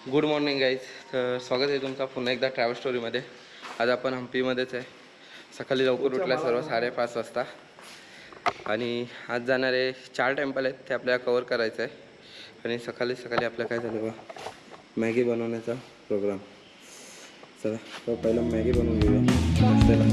Good morning guys. तर स्वागत आहे तुमचा पुन्हा एकदा ट्रॅव्हल स्टोरीमध्ये. आज आपण हम्पीमध्येच आहे. सकाळी लवकर उठला सर्व 5:30 वाजता आणि आज जाणारे 4 टेम्पल आहेत ते आपल्याला कवर करायचं आहे. आणि सकाळी सकाळी आपलं काय झालं बा, मॅगी बनवण्याचा प्रोग्राम. चला तर पहिलं मॅगी बनवून घेऊया नाश्त्याला.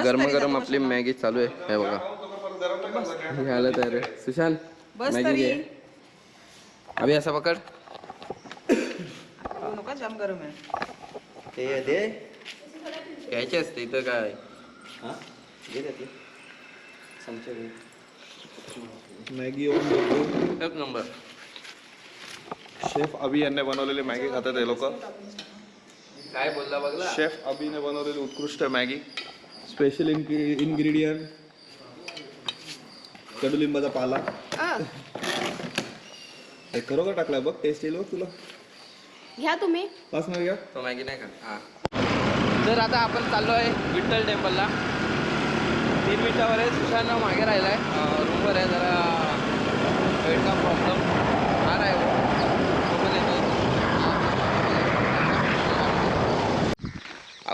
गरम गरम आपली मॅगी चालू आहे. हे बघा, हे आलं तयार आहे. सुशांत मॅगी घे. अभि असा पकड. जाम गरम आहे ते दे, घ्यायचे असते इथं काय. मॅगी एक नंबर. शेफ अभि यांनी बनवलेली मॅगी खातात हे लोक. काय बोलला बघला. शेफ अभिने बनवलेली उत्कृष्ट मॅगी. स्पेशल इन्ग्रेडियंट कडुलिंबाचा पाला. हे खरोखर टाकलाय बघ, टेस्ट येईल बघ तुला. घ्या तुम्ही. पास नाही घ्या. तो मॅगी नाही का. हां, तर आता आपण चाललो आहे विठ्ठल टेम्पलला. 3 मिनिटावर आहे. सुशांत मागे राहिला आहे, रूमवर आहे. जरा वेट का प्रॉब्लेम आ रहा है वो.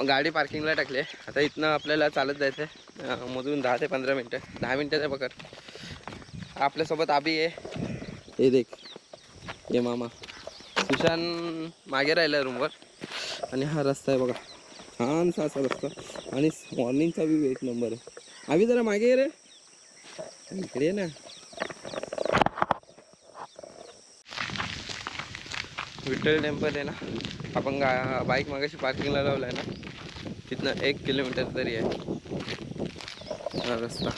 गाडी पार्किंगला टाकली आहे. आता इथनं आपल्याला चालत जायचं आहे. मधून 10 ते 15 मिनटं. 10 मिनटाचं पकड. आपल्यासोबत आबी आहे. हे देख, ये मामा. सुशांत मागे राहिला रूमवर. आणि हा रस्ता आहे बघा, छानसा असा रस्ता. आणि मॉर्निंगचा व्ह्यू एक नंबर आहे. आम्ही जरा मागे ये रे, इकडे ये ना. विठ्ठल टेम्पल आहे ना. आपण बाईक मागाशी पार्किंगला लावला आहे ना, तिथनं 1 किलोमीटर तरी आहे हा रस्ता.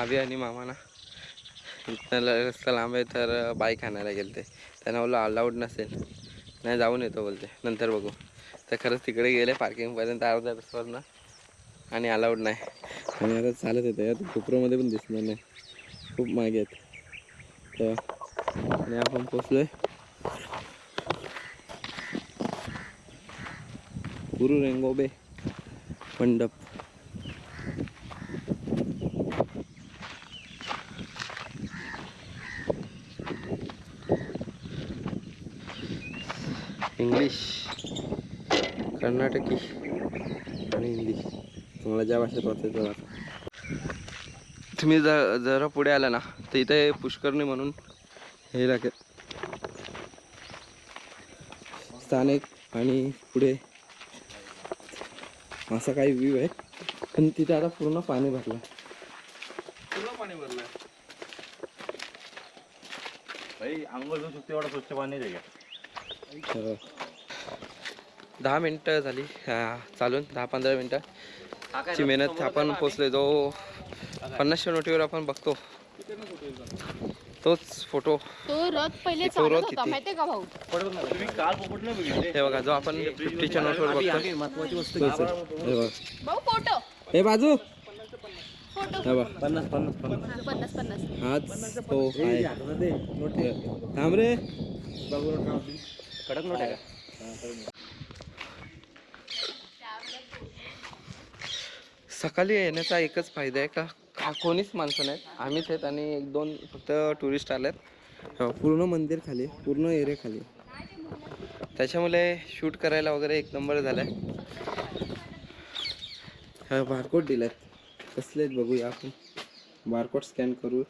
आभी आणि मामा ना इथनं रस्ता लांब आहे तर बाईक आणायला गेलते. त्यांना बोललो अलाउड नसेल, नाही जाऊन येतो बोलते, नंतर बघू. तर खरंच तिकडे गेले पार्किंगपर्यंत अर्ध्या रस्त्यावरनं आणि अलाउड नाही. आणि आता चालत येतं यात कोपऱ्यामध्ये पण दिसणार नाही, खूप मागे आहेत. तर आणि आपण पोचलोय गुरु रेंगोबे मंडप. इंग्लिश, कर्नाटकी आणि हिंदी, तुम्हाला ज्या भाषेत वाचायचं वाचा. तुम्ही जरा पुढे आला ना तर इथे पुष्करणी म्हणून हे लागेल स्थानिक. आणि पुढे असा काही व्ह्यू आहे. पण तिथे आता पूर्ण पाणी भरलं. पूर्ण पाणी भरलंय भाई. अंघोळ जो चुकते एवढं स्वच्छ पाणी आहे का. 10 मिनटं झाली चालून. 10-15 मिनटाची मेहनत. आपण पोचले. जो 50च्या नोटीवर आपण बघतो तोच फोटो. तो रथ पहिले तो चालत रथ होता किती? माहितीये का भाऊ. तुम्ही काल पोपट नाही बघितले. हे बघा, जो आपण 50च्या नोटवर बघतो. महत्वाची वस्तू तोच आहे. हे बघा, भाऊ फोटो हे बाजू. फोटो हे बघा, 50 हाच तो आहे. थांब रे. कडक नोट आहे का. सकाळी येण्याचा एकच फायदा आहे का कोणीच माणसं नाहीत. आम्हीच आहेत आणि 1-2 फक्त टुरिस्ट आलेत. पूर्ण मंदिर खाली, पूर्ण एरिया खाली. त्याच्यामुळे शूट करायला वगैरे एक नंबर झालाय. बारकोड दिलाय. कसले आहेत बघूया आपण. बारकोड स्कॅन करू.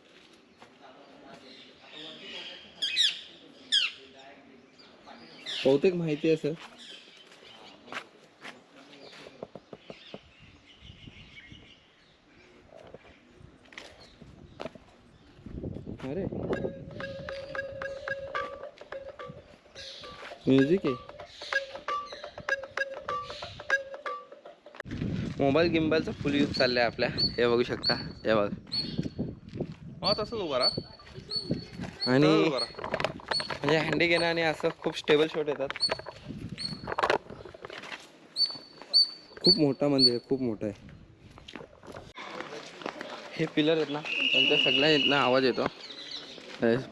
बहुतेक माहिती आहे सर. अरे म्युझिक आहे. मोबाईल गिम्बलचा फुल यूज चाललाय आपल्या. हे बघू शकता. हे बघ. हा तसंच उभा राहा. आणि तसंच उभा राहा. म्हणजे हँडी घेणं आणि असं खूप स्टेबल शॉट येतात. खूप मोठा मंदिर आहे, खूप मोठा आहे. हे पिलर आहेत ना, त्यांच्या सगळ्या इथनं आवाज येतो.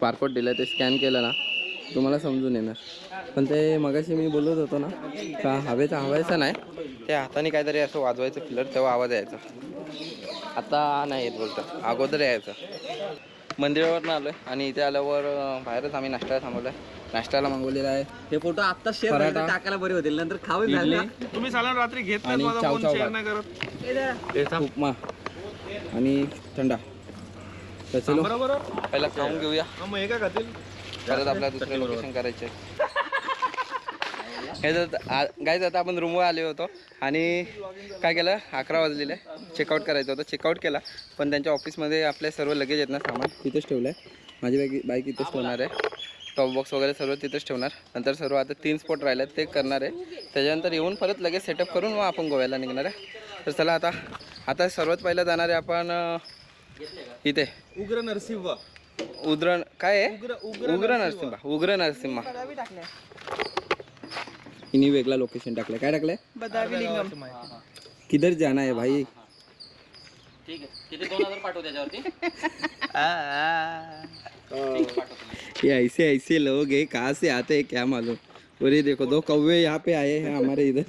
बारकोड दिलं ते स्कॅन केलं ना तुम्हाला समजून येणार. पण ते मगाशी मी बोलत होतो ना का हवायचा नाही, ते हाताने काहीतरी असं वाजवायचं पिलर, तेव्हा आवाज यायचा. आता नाही येत बोलतं, अगोदर यायचं. मंदिरावरनं आलो आहे आणि इथे आल्यावर बाहेरच आम्ही नाश्त्याला थांबवलं आहे. नाश्त्याला मागवलेला आहे हे फोटो आता शेअर पराठा, टाकायला बरे होतील, नंतर खावे इडली तुम्ही साला रात्री घेत नाही, आणि माझा चाव फोन चाव शेअर भात. नाही करत. उपमा आणि थंडा. तर चलो बरोबर. पहिला खाऊन घेऊया, मग हे काय खातील? परत आपल्या दुसरं लोकेशन करायचे. हे जर गाईज आता आपण रूमवर आले होतो आणि काय केलं, 11 वाजलेले, चेकआउट करायचं होतं. चेकआउट केला, पण त्यांच्या ऑफिसमध्ये आपले सर्व लगेज आहेत ना, सामान तिथेच ठेवलं आहे. माझी बाईक इथेच ठेवणार आहे. टॉप बॉक्स वगैरे सर्व तिथेच ठेवणार. नंतर सर्व आता 3 स्पॉट राहिले आहेत, ते करणार आहे. त्याच्यानंतर येऊन परत लगेच सेटअप करून मग आपण गोव्याला निघणार आहे. तर चला आता सर्वात पहिलं जाणार आहे आपण इथे उग्र नरसिंह. काय आहे, उग्र नरसिंहा. इन्हीं वेगळा लोकेशन टाकलं. काय टाकलंय? बदावी लिंगम. किधर जाना है भाई? ठीक आहे, किती 2000 पाठव त्याच्यावरती. ये ऐसे लोग हैं, कहाँ से आते हैं क्या मालूम. और ये देखो 2 कौवे यहाँ पे आए हैं हमारे इधर.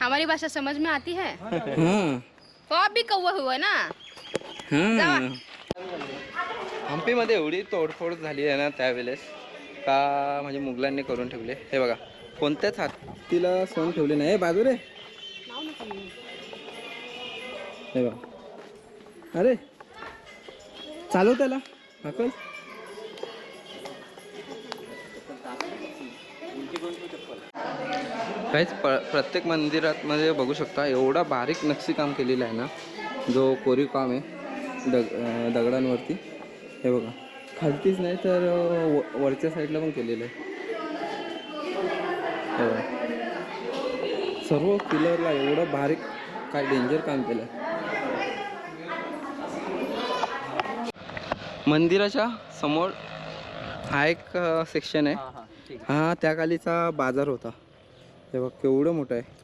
हमारी भाषा समझ में आती है. हाँ तो आप भी कौवा हुआ ना. हाँ. हम्पीमध्ये एवढी तोडफोड झाली आहे ना त्यावेळेस का म्हणजे मुघलांनी करून ठेवले. हे बघा, कोणत्याच हत्तीला सोन ठेवले नाही. हे बाजू रे, हे बघा. अरे चालव त्याला हाकल. काहीच प्रत्येक मंदिरात मध्ये बघू शकता एवढा बारीक नक्षीकाम केलेलं आहे ना, जो कोरीव काम आहे दगडांवरती. हे बघा, खालतीच नाही तर वरच्या साईडला पण केलेलं आहे. हे बघा, सर्व पिलरला एवढं बारीक काय डेंजर काम केलं आहे. मंदिराच्या समोर हा एक सेक्शन आहे. हा त्या खालीचा बाजार होता. हे बघ केवढं मोठं आहे.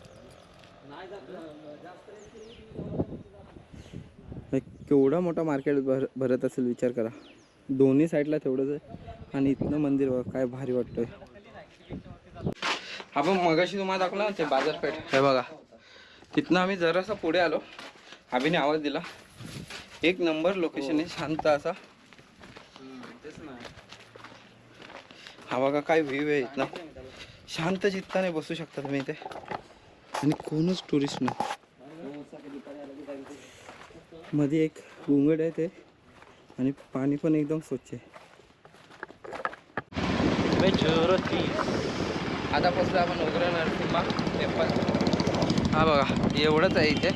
केवढा मोठा मार्केट भरत असेल विचार करा. दोन्ही साईडला तेवढंच आहे आणि इथनं मंदिर बघा काय भारी वाटतंय. आपण मगाशी तुम्हाला दाखवलं ना ते बाजारपेठ. हे बघा, तिथनं आम्ही जरासा पुढे आलो, अभिने आवाज दिला. एक नंबर लोकेशन आहे, शांत असा. हा बघा काय व्ह्यू आहे इथनं. शांत चित्ताने बसू शकता तुम्ही इथे आणि कोणच टुरिस्ट नाही. मध्ये एक घुंगड आहे ते आणि पाणी पण एकदम स्वच्छ आहे. आता पोचलो आपण उग्र नरसिंहा टेम्पल. हा बघा एवढंच आहे इथे.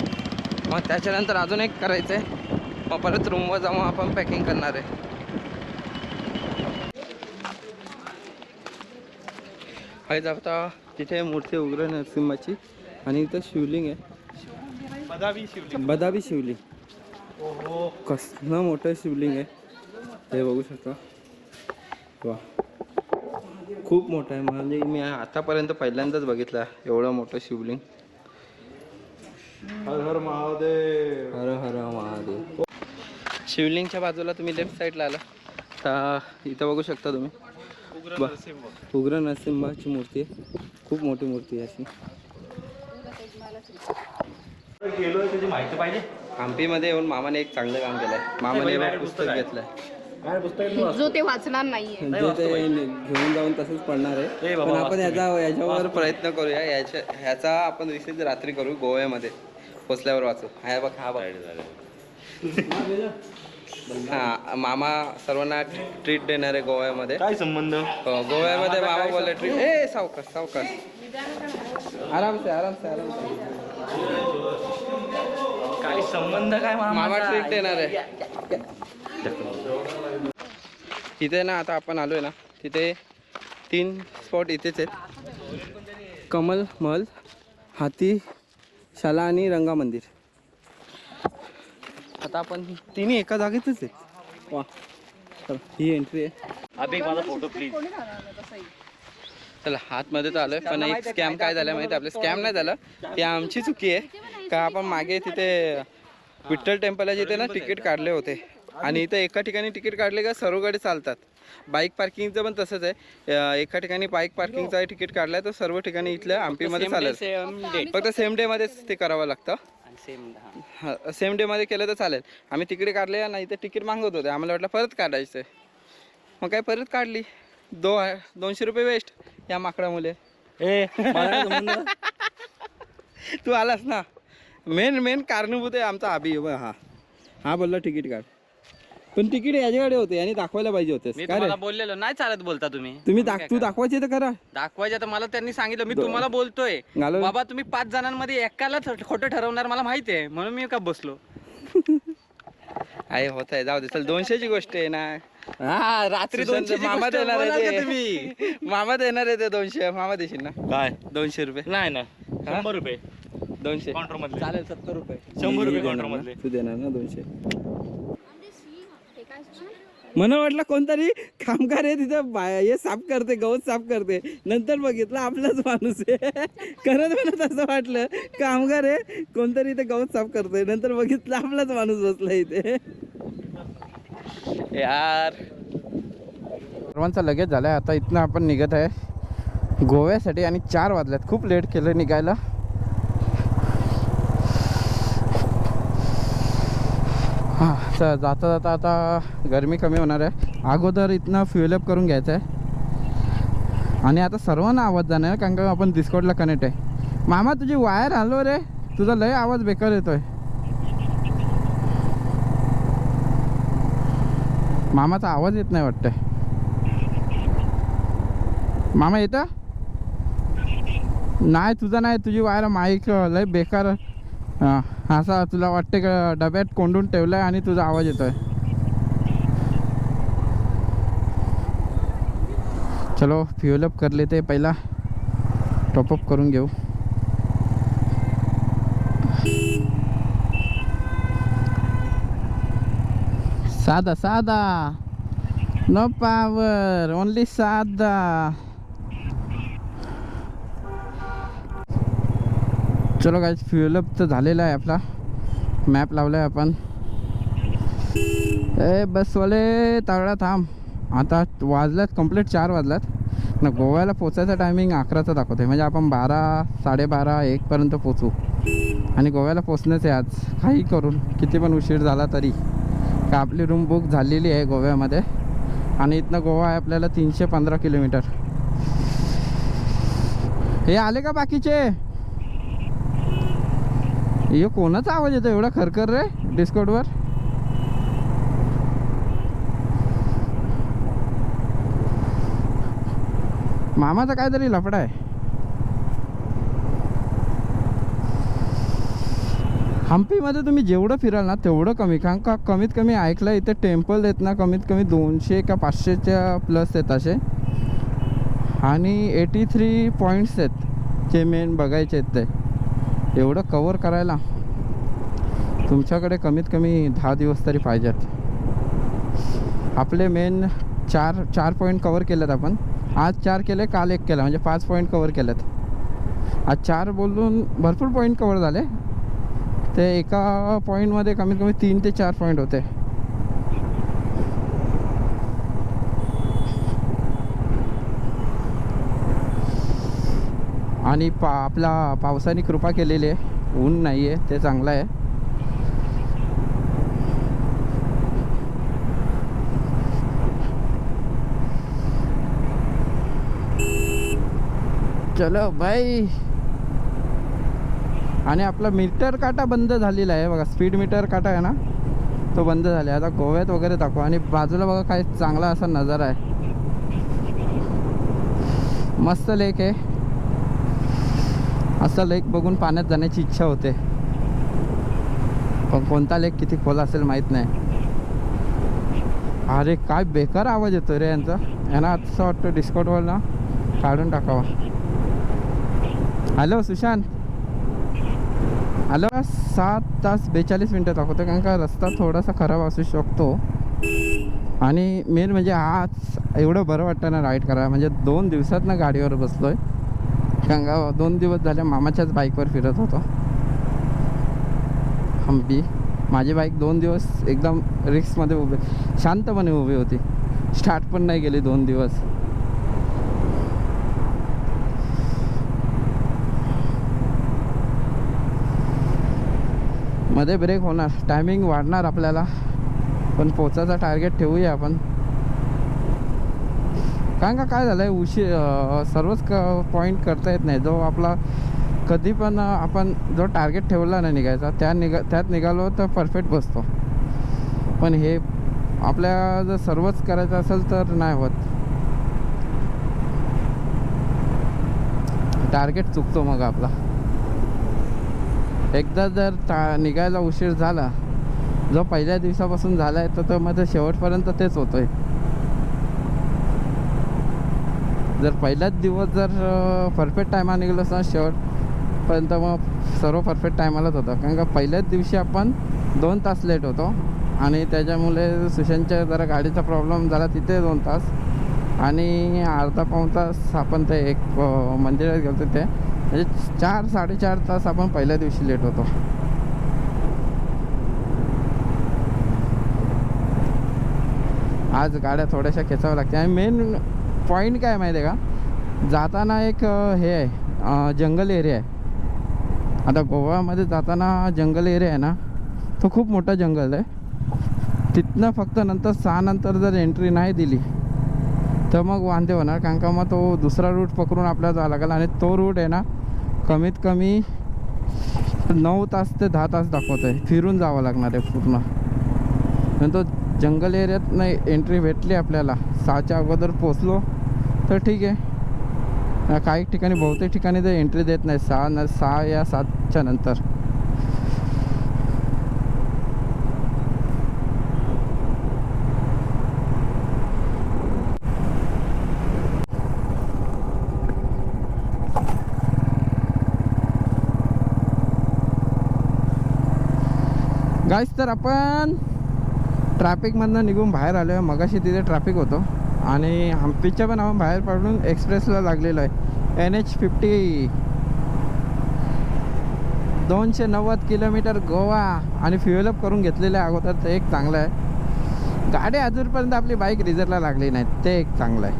मग त्याच्यानंतर अजून एक करायचं आहे, मग परत रूमवर जाऊन आपण पॅकिंग करणार आहे. आहे आता तिथे मूर्ती उग्र नरसिंहाची आणि इथं शिवलिंग आहे, बदावी शिवलिंग. कसलं मोठं शिवलिंग आहे हे बघू शकता. वा, खूप मोठं आहे. म्हणजे मी आतापर्यंत पहिल्यांदाच बघितलं एवढं मोठं शिवलिंग. हर हर महादेव. हर हर महादेव. शिवलिंगच्या बाजूला तुम्ही लेफ्ट साईडला आला तर इथं बघू शकता तुम्ही उग्र नरसिंहाची मूर्ती आहे. खूप मोठी मूर्ती आहे अशी. गेलोय त्याची माहिती पाहिजे. हम्पीमध्ये येऊन मामाने एक चांगलं काम केलंय. मामाने पुस्तक घेतलंय, जो ते वाचणार नाहीये. जे ते घेऊन जाऊन तसंच पडणार आहे. पण आपण याच्यावर प्रयत्न करूया. ह्याचा आपण रिसर्च रात्री करू, गोव्यामध्ये पोचल्यावर वाचू. हा बघ, हा बघ. हा मामा सर्वांना ट्रीट देणार आहे गोव्यामध्ये. काय संबंध? गोव्यामध्ये मामा बोलले ट्रीट. ए सावकाश सावकाश, आराम से आराम से आराम से. काय संबंध काय मामा ट्रीट देणार आहे इथे ना. आता आपण आलोय ना तिथे 3 स्पॉट इथेच आहेत. कमल महल, हाती शाला आणि रंगा मंदिर. आता आपण तिन्ही एका जागेतच आहेत. वा, तर ही एंट्री आहे. अभि माझा फोटो प्लीज. चला आतमध्ये तर आलोय, पण एक स्कॅम काय झालं माहिती आपलं. स्कॅम नाही झालं, ही आमची चुकी आहे का आपण मागे तिथे विठ्ठल टेम्पलला जिथे ना तिकीट काढले होते आणि इथं एका ठिकाणी तिकीट काढले का सर्व गाडी चालतात. बाईक पार्किंगचं पण तसंच आहे. एका ठिकाणी बाईक पार्किंगचा तिकीट काढलाय तर सर्व ठिकाणी इथल्या हम्पीमध्ये चालेल. फक्त सेम डे मध्येच ते करावं लागतं. सेम डे मध्ये केलं तर चालेल. आम्ही तिकीट काढले नाही तर तिकीट मागवत होते, आम्हाला वाटलं परत काढायचं आहे. मग काय परत काढली. 200 रुपये वेस्ट या माकडा मुले. तू आलास ना. मेन कारणीभूत आहे आमचा अभि. हा बोलला तिकीट काढ, पण तिकीट याच्याकडे होते आणि दाखवायला पाहिजे होते. मी तुम्हाला बोललेलो नाही चालत बोलता तुम्ही. तू दाखवायचे तर करा. दाखवायचे तर मला त्यांनी सांगितलं. मी तुम्हाला बोलतोय बाबा तुम्ही 5 जणांमध्ये एकाला खोटं ठरवणार मला माहिती आहे, म्हणून मी का बसलो. आहे होत आहे, जाऊ दे. चल 200ची गोष्ट आहे ना. हा रात्री 200 मामा देणार आहे तुम्ही. ते. मामा देणार आहे ते 200. मामा देशील ना काय 200 रुपये. नाही ना 100 रुपये 200 काउंटर मधले. चालेल 70 रुपये. 100 रुपये देणार काउंटर ना? मधले. तू देणार ना 200. मला वाटलं कोणतरी कामगार आहे तिथं हे साफ करते, गवत साफ करते. नंतर बघितलं आपलाच माणूस आहे. खरंच मला तसं वाटलं कामगार आहे कोणतरी इथे गवत साफ करतोय. नंतर बघितलं आपलाच माणूस बसला इथे. यार सर्वांचा लगेच झालाय. आता इथनं आपण निघत आहे गोव्यासाठी आणि 4 वाजल्यात. खूप लेट केलं निघायला. हां, तर जाता जाता आता गरमी कमी होणार आहे. अगोदर इथनं फ्युएलअप करून घ्यायचं आहे आणि आता सर्वांना आवाज जाणार आहे कारण का आपण डिस्कॉर्डला कनेक्ट आहे. मामा तुझी वायर आलो रे, तुझा लय आवाज बेकार येतोय. मामाचा आवाज येत नाही वाटतंय. मामा येतं नाही, तुझा नाही, तुझी वायर माईक लय बेकार. असा तुला वाटते का डब्यात कोंडून ठेवलाय आणि तुझा आवाज येतोय. चलो फ्युएलअप कर लेते, पहिला टॉपअप करून घेऊ. साधा साधा, नो पावर, ओनली साधा. चलो गाइस, फ्युएलअप तर झालेला आहे आपला. मॅप लावला आहे आपण. ए बसवाले तावडा थांब. आता वाजल्यात कंप्लीट 4 वाजल्यात ना. गोव्याला पोचायचा टायमिंग 11चा दाखवतो आहे, म्हणजे आपण 12, 12:30, 1पर्यंत पोचू. आणि गोव्याला पोचणंच आहे आज काही करून, किती पण उशीर झाला तरी. का आपली रूम बुक झालेली आहे गोव्यामध्ये आणि इथनं गोवा आहे आपल्याला 315 किलोमीटर. हे आले का बाकीचे? हे कोणाचा आवाज येतो एवढा खरखर रे डिस्कॉर्डवर? मामाचा काहीतरी लफडा आहे. हम्पीमध्ये तुम्ही जेवढं फिराल ना तेवढं कमी. कारण का कमीत कमी ऐकलं इथे टेम्पल आहेत ना कमीत कमी 200 का 500च्या प्लस आहेत असे. आणि 83 पॉईंट्स आहेत जे मेन बघायचे आहेत. ते एवढं कवर करायला तुमच्याकडे कमीत कमी 10 दिवस तरी पाहिजेत. आपले मेन 4 पॉईंट कवर केलेत आपण. आज 4 केले, काल 1 केला, म्हणजे 5 पॉईंट कवर केलेत. आज 4 बोलून भरपूर पॉईंट कवर झाले. ते एका पॉईंटमध्ये कमीत कमी 3 ते 4 पॉईंट होते. आणि आपला पावसाने कृपा केलेली आहे, ऊन नाही आहे, ते चांगलं आहे. चलो बाई. आणि आपला मीटर काटा बंद झालेला आहे बघा. स्पीड मीटर काटा आहे ना तो बंद झाला आहे. आता गोव्यात वगैरे दाखवा. आणि बाजूला बघा काय चांगला असा नजारा आहे. मस्त लेक आहे. असा लेक बघून पाण्यात जाण्याची इच्छा होते, पण कोणता लेक किती खोल असेल माहीत नाही. अरे काय बेकार आवाज येतो रे यांचा. यांना असं वाटतं डिस्कॉर्डवर ना काढून टाकावा. हॅलो सुशांत, आलो 7 तास 42 मिनटं दाखवतो, कारण का रस्ता थोडासा खराब असू शकतो. आणि मेन म्हणजे आज एवढं बरं वाटतं ना राईड करायला, म्हणजे 2 दिवसात ना गाडीवर बसलो आहे. कारण का 2 दिवस झाले मामाच्याच बाईकवर फिरत होतो हम्पी. माझी बाईक 2 दिवस एकदम रिक्समध्ये उभी, शांतपणे उभी होती, स्टार्ट पण नाही गेली 2 दिवस. मध्ये ब्रेक होणार, टायमिंग वाढणार आपल्याला, पण पोचायचा टार्गेट ठेवूया आपण. कारण का काय झालं आहे, उशीर सर्वच पॉईंट करता येत नाही. जो आपला कधी पण आपण जो टार्गेट ठेवला नाही निघायचा, त्यात निघालो तर परफेक्ट बसतो. पण हे आपल्या जर सर्वच करायचं असेल तर नाही होत, टार्गेट चुकतो मग आपला. एकदा जर निघायला उशीर झाला, जो पहिल्या दिवसापासून झाला आहे तर मग शेवटपर्यंत तेच होतं आहे. जर पहिलाच दिवस जर परफेक्ट टायमाला निघालो असता शेवटपर्यंत, मग सर्व परफेक्ट टायमालाच होतं. कारण का पहिल्याच दिवशी आपण 2 तास लेट होतो, आणि त्याच्यामुळे सुशांतच्या जरा गाडीचा प्रॉब्लेम झाला तिथे 2 तास, आणि अर्धा पाऊण तास आपण ते एक मंदिरात गेलो ते, म्हणजे 4-4.5 तास आपण पहिल्या दिवशी लेट होतो. आज गाड्या थोड्याशा खेचाव्या लागते. आणि मेन पॉईंट काय माहिती आहे का, जाताना एक हे आहे, जंगल एरिया आहे. आता गोव्यामध्ये जाताना जंगल एरिया आहे ना, तो खूप मोठा जंगल आहे. तिथनं फक्त नंतर 6 नंतर जर एंट्री नाही दिली तर मग वांदे होणार. कारण का मग तो दुसरा रूट पकडून आपल्याला जावं लागेल, आणि तो रूट आहे ना कमीत कमी 9 तास ते 10 तास दाखवतो आहे. फिरून जावं लागणार आहे पूर्ण. पण तो जंगल एरियात नाही एंट्री भेटली आपल्याला, 6च्या अगोदर पोचलो तर ठीक आहे. काही ठिकाणी, बहुतेक ठिकाणी तर एंट्री देत नाही 6 या 7च्या नंतर. गाईस, तर आपण ट्रॅफिकमधनं निघून बाहेर आलो आहे. मगाशी तिथे ट्रॅफिक होतं, आणि हम्पीच्या पण आपण बाहेर पडून एक्सप्रेसला लागलेलो आहे. NH50 290 किलोमीटर गोवा, आणि फ्युएलअप करून घेतलेलं आहे अगोदर, ते एक चांगलं आहे. गाडी अजूनपर्यंत आपली बाईक रिझर्वला लागली नाही, ते एक चांगलं आहे.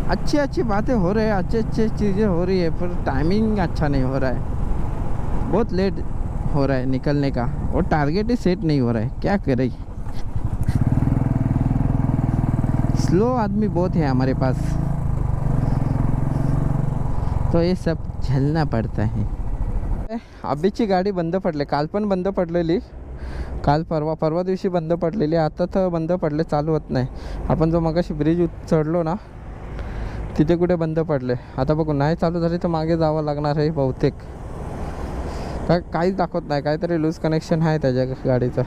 अच्छी बातें हो रही है, अच्छी चीज़ें हो रही है, पर टाइमिंग अच्छा नहीं हो रहा है. बहुत लेट हो रहा है निकलने का, और टारगेट ही सेट नहीं हो रहा है. क्या करें, स्लो आदमी बहुत है हमारे पास, तो ये सब झेलना पड़ता है. अभीची गाडी बंद पडले, काल पण बंद पडलेली, काल परवा दिवशी बंद पडलेली, आता तर बंद पडले, चालू होत नाही. आपण जो मगाशी ब्रिज चढलो ना तिथे कुठे बंद पडले. आता बघू, नाही चालू झाली तर मागे जावं लागणार आहे बहुतेक. काहीच दाखवत नाही, काहीतरी लूज कनेक्शन आहे त्याच्या गाडीचं.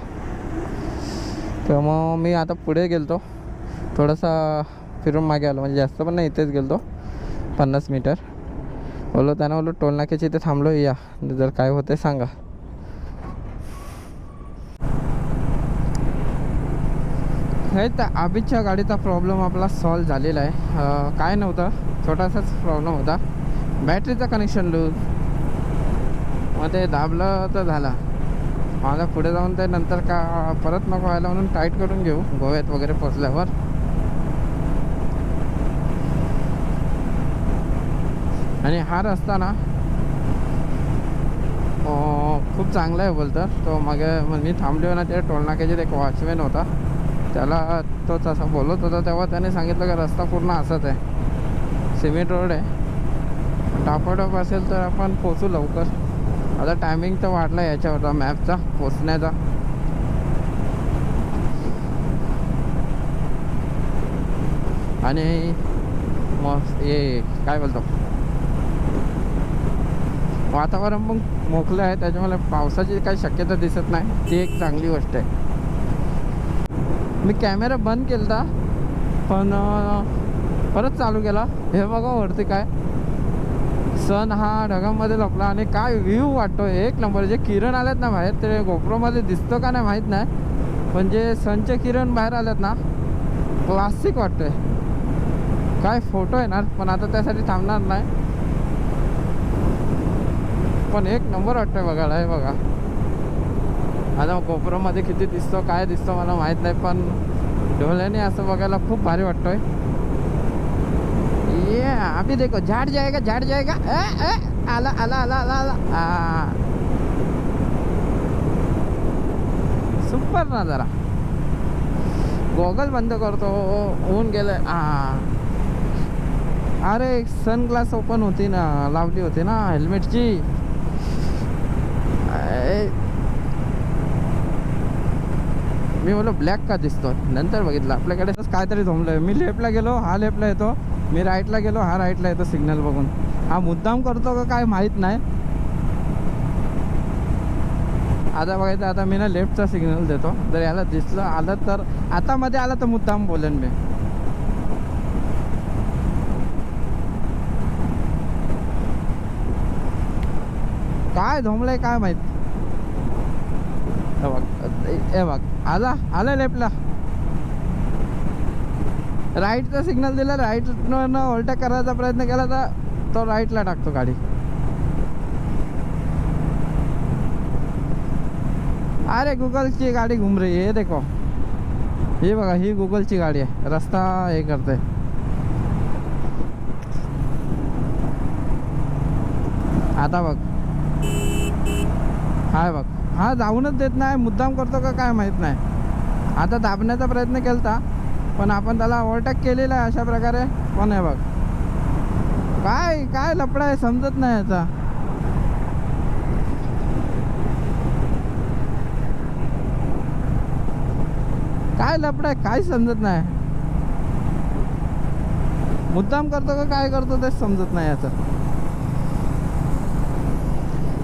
तर मग मी आता पुढे गेलतो, थोडासा फिरून मागे आलो, म्हणजे जास्त पण नाही, इथेच गेलतो 50 मीटर. बोललो त्यांना, बोललो टोल नाक्याच्या इथे थांबलो, या जर काय होते सांगा. हे तर अभिच्या गाडीचा प्रॉब्लेम आपला सॉल्व झालेला आहे. काय नव्हतं, छोटासाच प्रॉब्लेम होता, बॅटरीचं कनेक्शन लूज. मग ते दाबलं तर झालं. मला पुढे जाऊन ते नंतर का परत नको व्हायला म्हणून टाईट करून घेऊ गोव्यात वगैरे पोचल्यावर. आणि हा रस्ता ना खूप चांगला आहे बोलतात. तो मग मी थांबलो ना, त्या टोलनाक्याचे एक वॉचमॅन होता, त्याला तोच असं बोलत होता. तेव्हा त्याने सांगितलं का रस्ता पूर्ण असाच आहे, सिमेंट रोड आहे, टापाटप असेल तर आपण पोचू लवकर. आता टायमिंग तर वाढला याच्यावरचा मॅपचा पोचण्याचा. आणि मग हे काय बोलतो, वातावरण पण मोकळं आहे, त्याच्यामुळे पावसाची काही शक्यता दिसत नाही, ती एक चांगली गोष्ट आहे. मी कॅमेरा बंद केला पण परत चालू केला. हे बघा वरती काय सन हा ढगांमध्ये लपला आणि काय व्ह्यू वाटतोय एक नंबर. जे किरण आलेत ना बाहेर ते गोप्रोमध्ये दिसतो का नाही माहीत नाही, पण जे सनचे किरण बाहेर आलेत ना क्लासिक वाटतोय. काय फोटो येणार पण आता त्यासाठी थांबणार नाही, पण एक नंबर वाटतोय बघायला. हे बघा आता गोप्रोमध्ये किती दिसतो काय दिसतो मला माहीत नाही, पण डोळ्याने असं बघायला खूप भारी वाटतोय. ये अभी देखो झाड़ जाएगा झाड़ जाएगा. आला आला आला आला आला. सुपर ना. जरा गॉगल बंद करतो, ऊन गेलं. अरे सनग्लास ओपन होती ना, लावली होती ना हेल्मेटची. मी बोलो ब्लॅक का दिसतो, नंतर बघितलं आपल्याकडे काहीतरी झोंबलंय. मी लेफ्टला गेलो हा लेफ्टला येतो, मी राईटला गेलो हा राईटला येतो. सिग्नल बघून हा मुद्दाम करतो का काय माहीत नाही. आता बघायचं, आता मी ना लेफ्टचा सिग्नल देतो, जर याला दिसलं आलं तर, आता मध्ये आला तर मुद्दाम बोलेन मी. काय झोंबलंय काय माहित. हे बघ आला आला लेफ्टला, राईटचा सिग्नल दिला, राईटनं ओव्हरटेक करायचा प्रयत्न केला तर तो राईटला टाकतो गाडी. अरे गूगलची गाडी घुम रही है, देखो हे बघा ही गूगलची गाडी आहे, रस्ता हे करते. आता बघ हाय बघ, हा जाऊनच देत नाही, मुद्दाम करतो का काय माहीत नाही. आता दाबण्याचा प्रयत्न केलता पण आपण त्याला ओव्हरटेक केलेला आहे अशा प्रकारे. पण आहे बघ काय काय लफडा आहे समजत नाही याचा. काय लफडा आहे काय समजत नाही, मुद्दाम करतो का काय करतो तेच समजत नाही याचं.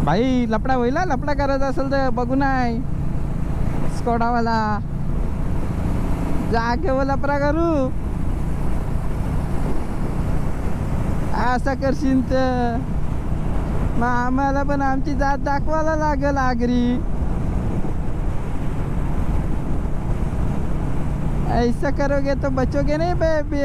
भाई लफडा होईल, लफडा करायचा असेल तर बघू नाही स्कोडावाला जागे व लफडा करू. असं करशील तर मग आम्हाला पण आमची जात दाखवायला लागेल आगरी. ऐसा करोगे तो बचोगे नहीं बेबी.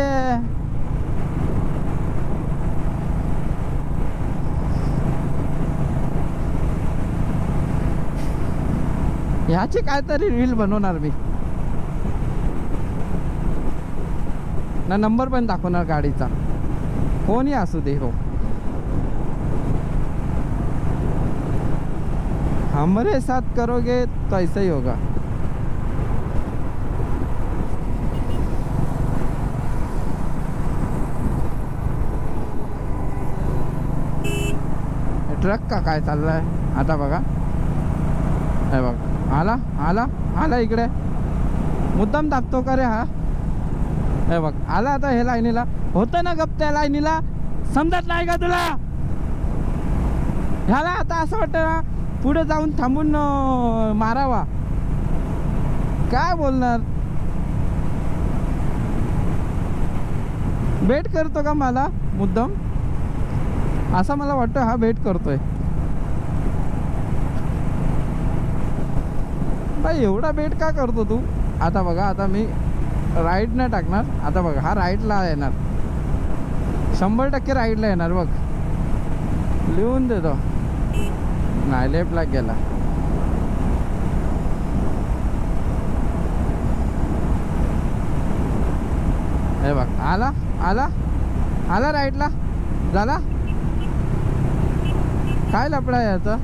ह्याची काहीतरी रील बनवणार मी ना, नंबर पण दाखवणार गाडीचा, कोणी असू दे. हो हमारे साथ करोगे तो ऐसा ही होगा. ट्रक का काय चाललाय आता बघा. हे बघ आला आला आला इकडे, मुद्दाम दाबतो का रे हा. हे बघ आला आता हे लाईनीला, होतं ना गप त्या लाईनीला, समजत नाही का तुला. ह्याला आता असं वाटतं ना पुढे जाऊन थांबून मारावा, काय बोलणार. बेट करतो का मला मुद्दाम, असं मला वाटतं हा बेट करतोय. भाई एवढा बेट का करतो तू. आता बघा आता मी राईटनं टाकणार, आता बघा हा राईटला येणार, 100% राईटला येणार बघ, लिहून देतो. नाही लेफ्टला गेला. हे बघ आला आला आला राईटला, झाला. काय लफडा आहे याचा,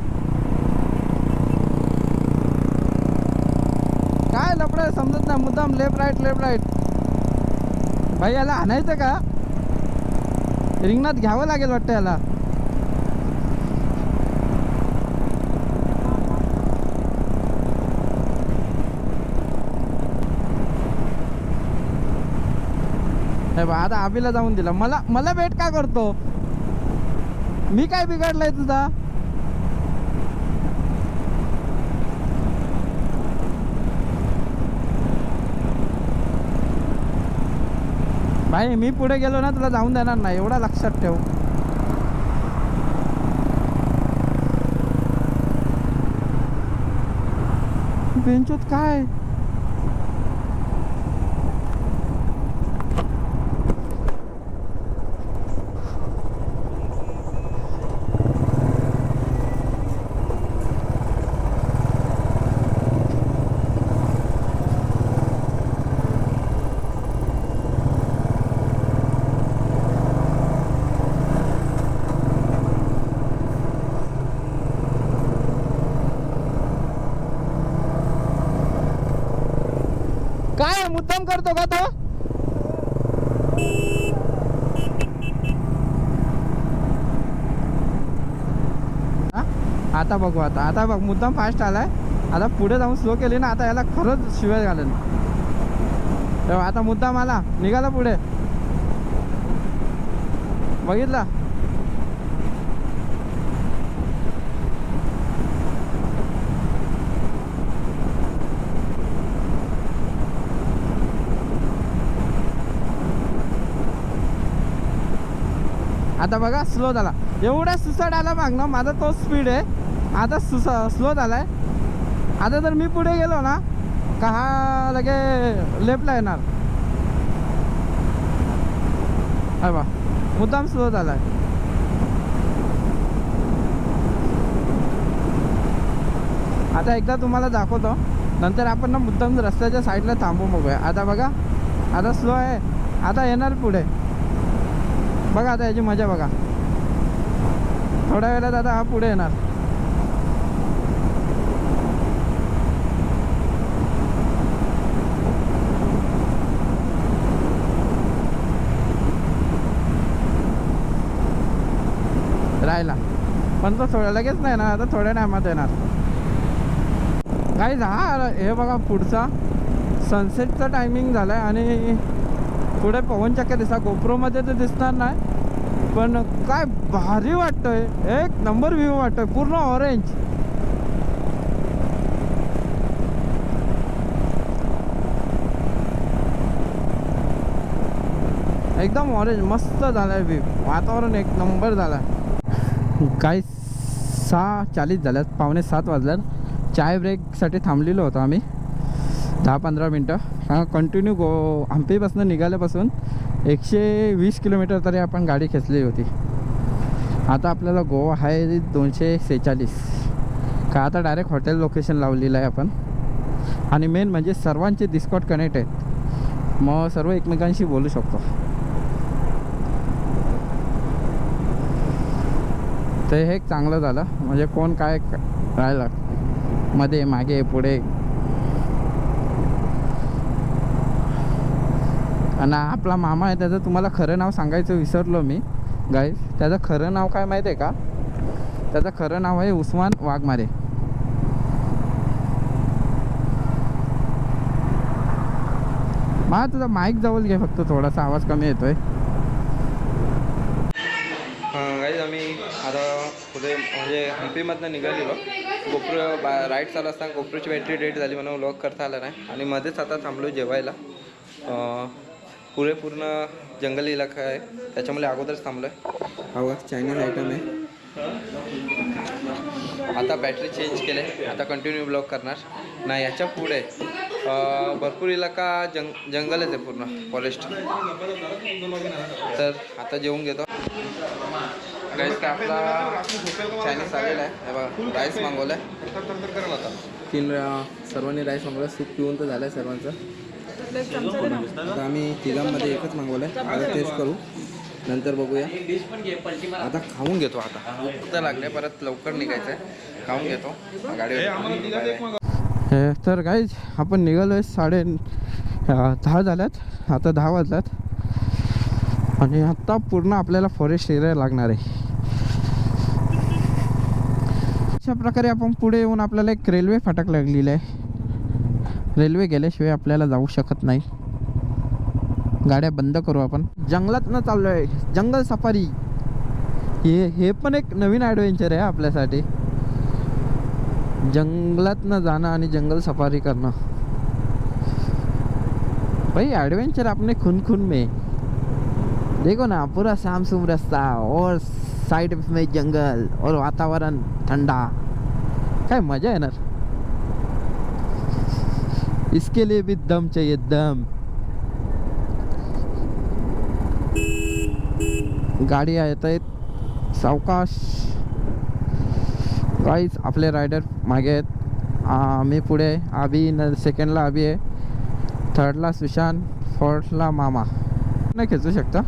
काय लफडा आहे समजत नाही. मुद्दाम लेफ्ट राईट. भाई याला आणायचं का, रिंगणात घ्यावं लागेल वाटतं याला. आता आबीला जाऊन दिला, मला वेट का करतो, मी काय बिघडलंय तुझा. भाई मी पुढे गेलो ना तुला जाऊन देणार नाही, एवढा लक्षात ठेव. पेंचोत काय काय मुद्दाम करतो का तो हा? आता बघू आता बघ मुद्दाम फास्ट आलाय आता पुढे जाऊन स्लो केली ना आता याला खरंच शिवाय घालेल तेव्हा आता मुद्दाम आला निघाला पुढे बघितला आता बघा स्लो झाला एवढा सुसाट आला माग ना माझा तो स्पीड आहे आता स्लो झालाय आता जर मी पुढे गेलो ना का हा लगे लेफ्टला येणार अरे बा मुद्दाम स्लो झालाय आता एकदा तुम्हाला दाखवतो नंतर आपण ना मुद्दाम रस्त्याच्या साईडला थांबू बघूया आता बघा आता स्लो आहे आता येणार पुढे बघा आता याची मजा बघा थोड्या वेळात आता हा पुढे येणार राहिला पण तो थोड्या लगेच नाही ना आता थोड्या टायमात येणार काही हा हे बघा पुढचा सनसेटचा टायमिंग झालाय आणि पुढे पवनचक्क्या दिसतात गोप्रोमध्ये तर दिसणार नाही पण काय भारी वाटतोय एक नंबर व्ह्यू वाटतोय पूर्ण ऑरेंज एकदम ऑरेंज मस्त झालाय व्ह्यू वातावरण एक नंबर झालाय काही 6:40 झाल्यात 6:45 वाजल्यात चाय ब्रेकसाठी थांबलेलो होतो आम्ही 10-15 मिनटं हा कंटिन्यू हंपीपासून निघाल्यापासून 120 किलोमीटर तरी आपण गाडी खेचली होती आता आपल्याला गोवा आहे 246 का आता डायरेक्ट हॉटेल लोकेशन लावलेलं आहे आपण आणि मेन म्हणजे सर्वांचे डिस्कॉट कनेक्ट आहेत मग सर्व एकमेकांशी बोलू शकतो ते हे एक चांगलं झालं म्हणजे कोण काय राहिलं मध्ये मागे पुढे आणि आपला मामा आहे त्याचं तुम्हाला खरं नाव सांगायचं विसरलो मी गाईज त्याचं खरं नाव काय माहिती आहे का त्याचं खरं नाव आहे उस्मान वाघमारे मा तुझा माईक जवळ घे फक्त थोडासा आवाज कमी येतोय गाईज आम्ही आता पुढे म्हणजे हंपीमधनं निघालेलो गोप्रो राईड चालू असताना गोप्रोची बॅटरी डेट झाली म्हणून व्लॉग करता आला नाही आणि मध्येच आता थांबलो जेवायला पूर्ण जंगल इलाका आहे त्याच्यामुळे अगोदरच थांबलो आहे हा बघा चायनीज आयटम आहे आता बॅटरी चेंज केले आता कंटिन्यू ब्लॉग करणार नाही याच्या पुढे भरपूर इलाका जंगलच आहे पूर्ण फॉरेस्ट तर आता जेवून घेतो गाईस का आपला चायनीज आलेला आहे हे बघा राईस मागवला आहे सर्वांनी राईस मागवला सूप पिऊन तर झालं आहे सर्वांचं आता आम्ही तिघांमध्ये एकच मागवलं आहे आता टेस्ट करू नंतर बघूया आता खाऊन घेतो आता भूक तर लागले परत लवकर निघायचं आहे खाऊन घेतो गाडी तर गाईज आपण निघालो आहे 10:30 झाल्यात आता 10 वाजल्यात आणि आता पूर्ण आपल्याला फॉरेस्ट एरिया लागणार आहे अशा प्रकारे आपण पुढे येऊन आपल्याला एक रेल्वे फाटक लागलेला आहे रेल्वे गेल्याशिवाय आपल्याला जाऊ शकत नाही गाड्या बंद करू आपण जंगलात न चाललो आहे जंगल सफारी हे पण एक नवीन ॲडव्हेंचर आहे आपल्यासाठी जंगलात न जाणं आणि जंगल सफारी करणं भाई एडवेंचर अपने खून खून में देखो ना पूरा सामसूम रास्ता और साइड में जंगल और वातावरण ठंडा काय मजा येणार इसके लिए भी दम चाहिए, दम. गाडी येत आहेत सावकाश. गाईज आपले रायडर मागे आहेत, मी पुढे. आबी सेकंडला आबी आहे, थर्डला सुशांत, फोर्थला मामा. नाही खेचू शकता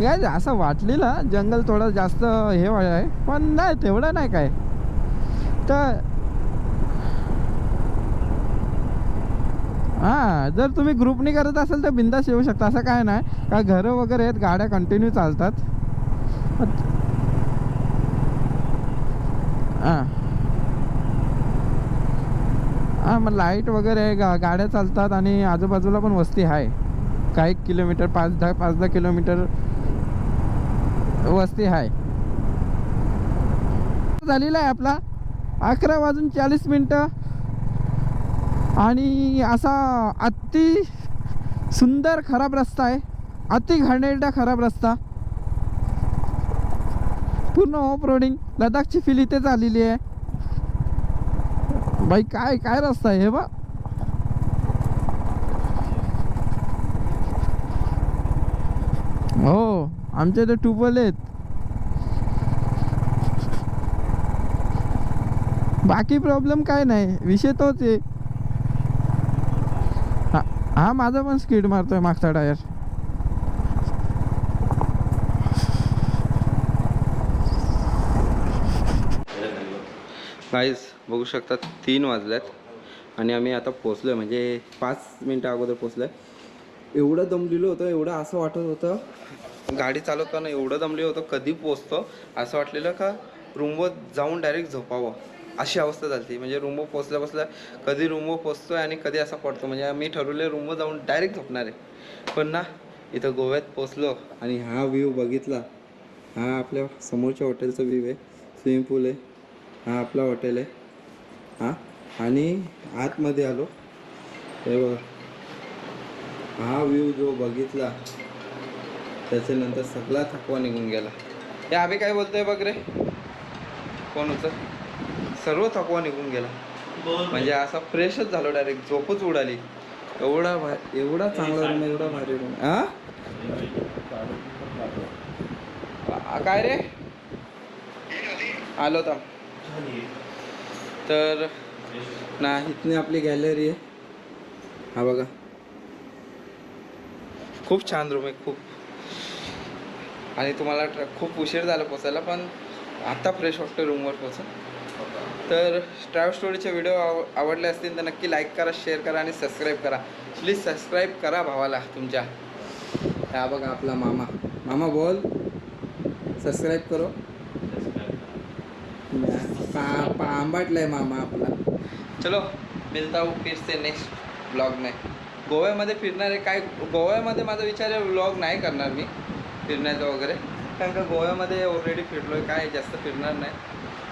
गाईज. असं वाटलेलं जंगल थोडं जास्त हे आहे, पण नाही तेवढं नाही काय. तर हां, जर तुम्ही ग्रुपनी करत असाल तर बिंदास येऊ शकता, असं काय नाही. का घरं वगैरे आहेत, गाड्या कंटिन्यू चालतात. हां हां, मग लाईट वगैरे गाड्या चालतात आणि आजूबाजूला पण वस्ती आहे. काही किलोमीटर 5-10 किलोमीटर वस्ती आहे. झालेला आहे आपला 11:40 आणि असा अति सुंदर खराब रस्ता आहे, अति घाणेरडा खराब रस्ता. पूर्ण ऑफ रोडिंग, लडाखची फील इथेच आलेली आहे बाई. काय काय रस्ता आहे हे बा. हो, आमच्या इथे ट्यूबवेल आहेत. बाकी प्रॉब्लेम काय नाही, विषय तोच आहे. हा माझा पण स्पीड मारतोय मागचा टायर. गाईज बघू शकता 3 वाजल्यात आणि आम्ही आता पोचलो आहे, म्हणजे 5 मिनटं अगोदर पोचलो आहे. एवढं दमलेलो होतं, एवढं असं वाटत होतं गाडी चालवताना, एवढं दमलेलं होतं कधी पोचतो असं वाटलेलं का रूमवर जाऊन डायरेक्ट झोपावं अशी अवस्था झाली. म्हणजे रूमवर पोचल्या बसल्या कधी रूमवर पोचतोय आणि कधी असा पडतो. म्हणजे आम्ही ठरवले रूमवर जाऊन डायरेक्ट झोपणार आहे, पण ना इथं गोव्यात पोचलो आणि हा व्ह्यू बघितला. हा आपल्या समोरच्या हॉटेलचा व्ह्यू आहे, स्विमिंग पूल आहे, हा आपला हॉटेल आहे. हां, आणि आतमध्ये आलो हे बघा. हा व्ह्यू जो बघितला त्याच्यानंतर सगळा थकवा निघून गेला. हे आम्ही काय बोलतोय बघ रे, कोण होतं, सर्व थकवा निघून गेला. म्हणजे असा फ्रेशच झालो, डायरेक्ट झोपच उडाली. एवढा चांगला रूम, एवढा भारी रूम. काय रे आलो तर. तर ना इथली आपली गॅलरी आहे, हा बघा. खूप छान रूम आहे, खूप. आणि तुम्हाला खूप उशीर झाला पोचायला, पण आत्ता फ्रेश वाटतं रूमवर पोचून. तर ट्रॅव्हल स्टोरीचे व्हिडिओ आवडले असतील तर नक्की लाईक करा, शेअर करा आणि सबस्क्राईब करा. प्लीज सबस्क्राईब करा भावाला तुमच्या. हा बघा आपला मामा. मामा बोल, सबस्क्राईब करो. आंबाटलाय मामा आपला. चलो मिलता हूँ फिर से नेक्स्ट ब्लॉग में. गोव्यामध्ये फिरणार आहे काय, गोव्यामध्ये माझा विचार आहे व्लॉग नाही करणार मी फिरण्याचं वगैरे, कारण का गोव्यामध्ये ऑलरेडी फिरलो आहे, काय जास्त फिरणार नाही.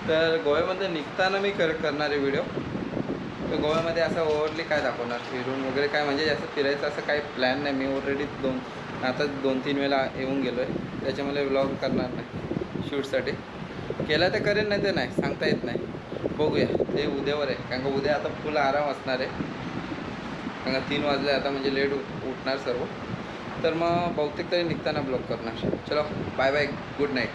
तर गोव्यामध्ये निघताना मी करणार आहे व्हिडिओ. तर गोव्यामध्ये असं ओव्हरली काय दाखवणार, फिरून वगैरे काय, म्हणजे जास्त फिरायचं असं काही प्लॅन नाही. मी ऑलरेडी 2-3 वेळा येऊन गेलो आहे, त्याच्यामुळे व्लॉग करणार नाही. शूटसाठी केला तर करेन, नाही तर नाही, सांगता येत नाही. बघूया, ते उद्यावर आहे, कारण का उद्या आता फुल आराम असणार आहे. कारण का 3 वाजले आता, म्हणजे लेट उठणार सर्व. तर मग बहुतेक तरी निघताना ब्लॉग करणार. चलो बाय बाय, गुड नाईट.